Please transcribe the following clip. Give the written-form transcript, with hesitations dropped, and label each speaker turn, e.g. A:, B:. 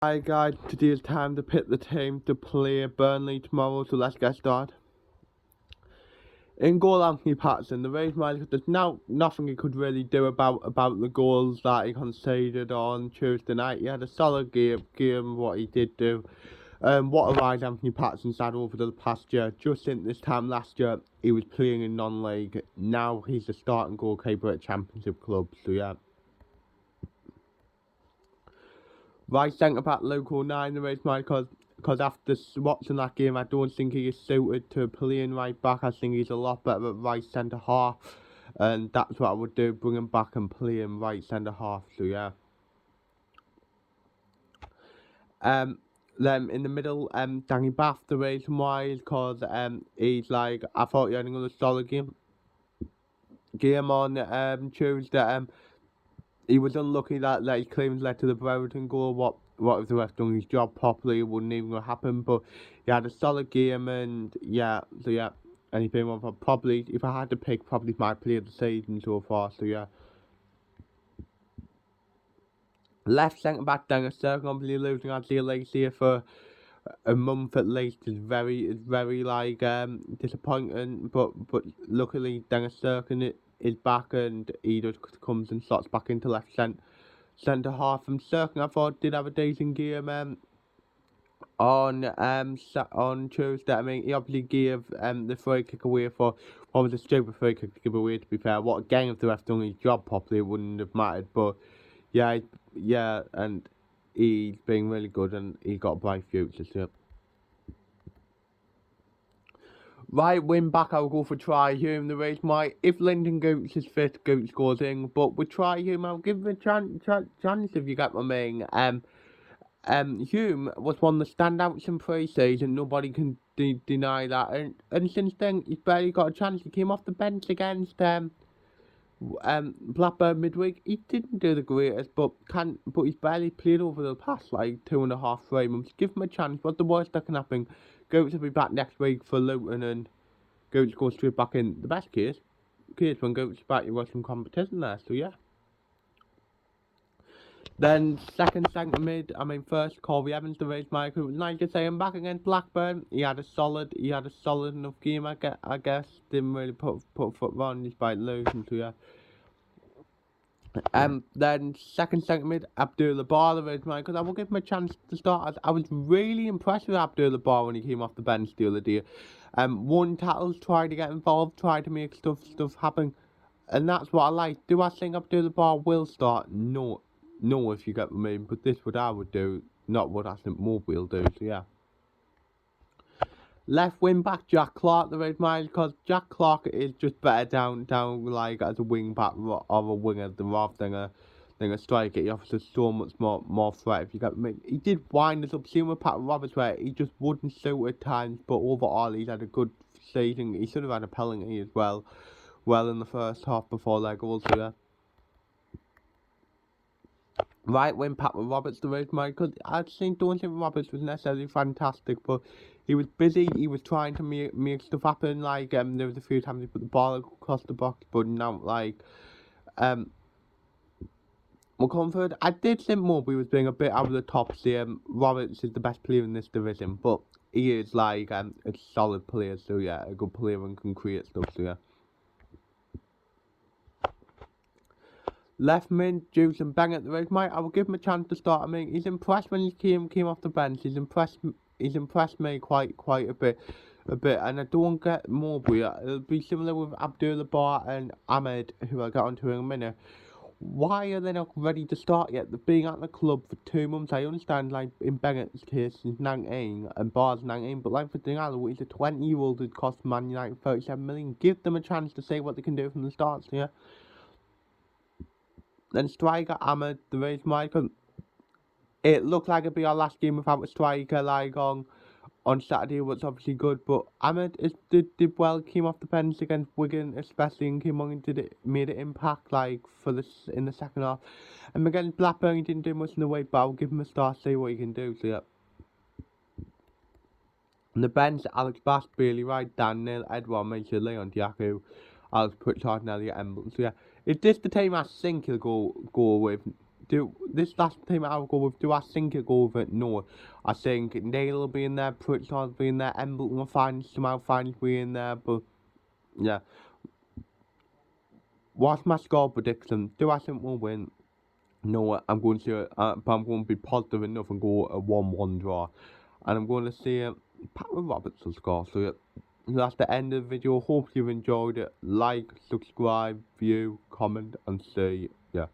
A: Hi guys, today is time to pick the team to play Burnley tomorrow, so let's get started. In goal, Anthony Patterson. The reason why is there's now nothing he could really do about the goals that he conceded on Tuesday night. He had a solid game what he did do. What a ride Anthony Patterson's had over the past year. Just in this time last year, he was playing in non-league. Now he's a starting goalkeeper at Championship clubs, so yeah. Right centre back Luke O'Nien, the reason why, because after watching that game, I don't think he is suited to playing right back. I think he's a lot better at right centre half, and that's what I would do, bring him back and play him right centre half. So yeah. Then in the middle, Danny Bath, the reason why is because he's like, I thought he had another solid game on Tuesday. He was unlucky that his claims led to the Brereton goal. What if the ref done his job properly? It wouldn't even happen. But he had a solid game, and yeah, so yeah. And he's been one for probably, if I had to pick, probably my player of the season so far. So yeah. Left centre back Dennis Circle, obviously losing Adil Lacey for a month at least is very like disappointing. But luckily Dennis Circle is back, and he just comes and slots back into left centre half. And Circle, I thought, did have a decent game on Tuesday. I mean, he obviously gave the free kick away for what was a stupid free kick to give away. To be fair, what again, if the ref done his job properly, it wouldn't have mattered. But yeah, and he's been really good, and he got a bright future. So. Right wing back, I'll go for Try Hume. The reason why, if Lyndon Gooch is fit, Gooch scores in. But with Try Hume, I'll give him a chance if you get my meaning. Hume was one of the standouts in pre-season. Nobody can deny that. And since then, he's barely got a chance. He came off the bench against Blackburn midweek. He didn't do the greatest, but he's barely played over the past like 2.5, 3 months. Give him a chance. What's the worst that can happen? Goats will be back next week for Luton, and Goats go straight back in. The best case when Goats back, you got some competition there. So yeah. Then second centre mid, first Corey Evans, the race Michael. It was nice to see him back against Blackburn. He had a solid enough game, I guess. Didn't really put a foot wrong despite losing. So yeah. Then second centre mid, Abdullah Bar, the race Michael. I will give him a chance to start. I was really impressed with Abdullah Bar when he came off the bench the other day. Won tackles, tried to get involved, tried to make stuff happen, and that's what I like. Do I think Abdullah Bar will start? No, if you get what I mean. But this what I would do, not what I think Mob will do. So yeah. Left wing back Jack Clark, the red mile, because Jack Clark is just better down like as a wing back or a winger rather than a striker. He offers us so much more threat. If you get me, he did wind us up. Same with Pat Roberts, where he just wouldn't suit at times, but overall he's had a good season. He should have had a penalty as well in the first half before their goals. So yeah. Right wing Pat Roberts, the red mile, because I don't think Roberts was necessarily fantastic, but he was busy. He was trying to make stuff happen. Like there was a few times he put the ball across the box, but not like McComford. I did think Mowbray was being a bit out of the top. Roberts is the best player in this division, but he is like a solid player. So yeah, a good player and can create stuff. So yeah. Left mid, Juice and Bang at the race. I will give him a chance to start. I mean, he's impressed when he came off the bench. He's impressed me quite a bit. And I don't get Mowbray. It'll be similar with Abdullah Bar and Ahmed, who I'll get onto in a minute. Why are they not ready to start yet? They've been at the club for 2 months. I understand, like in Bennett's case, he's 19 and Bar's 19, but like for Dingallo, he's a 20-year-old who cost Man United 37 million. Give them a chance to see what they can do from the start. So yeah. Then striker Ahmed, the race Michael. It looked like it'd be our last game without a striker like on Saturday, was obviously good. But Ahmed did well, came off the bench against Wigan, especially, and came on and made an impact like in the second half. And against Blackburn, he didn't do much in the way, but I'll give him a start, see what he can do. So yeah. On the bench, Alex Bass, Bailey Wright, Dan Neil, Edouard Mitchell, Leon Diaco, Alex Pritchard, Elliot Embleton. So yeah, it's just the team I think he'll go with. This last team I'll go with, do I think it'll go with it? No. I think Nail will be in there, Pritchard will be in there, Embleton will find somehow will be in there, but yeah. What's my score prediction? Do I think we'll win? No, I'm going to but I'm going to be positive enough and go a 1-1 draw. And I'm going to say Pat Roberts will score. So yeah, that's the end of the video. Hope you've enjoyed it. Like, subscribe, view, comment, and say, yeah.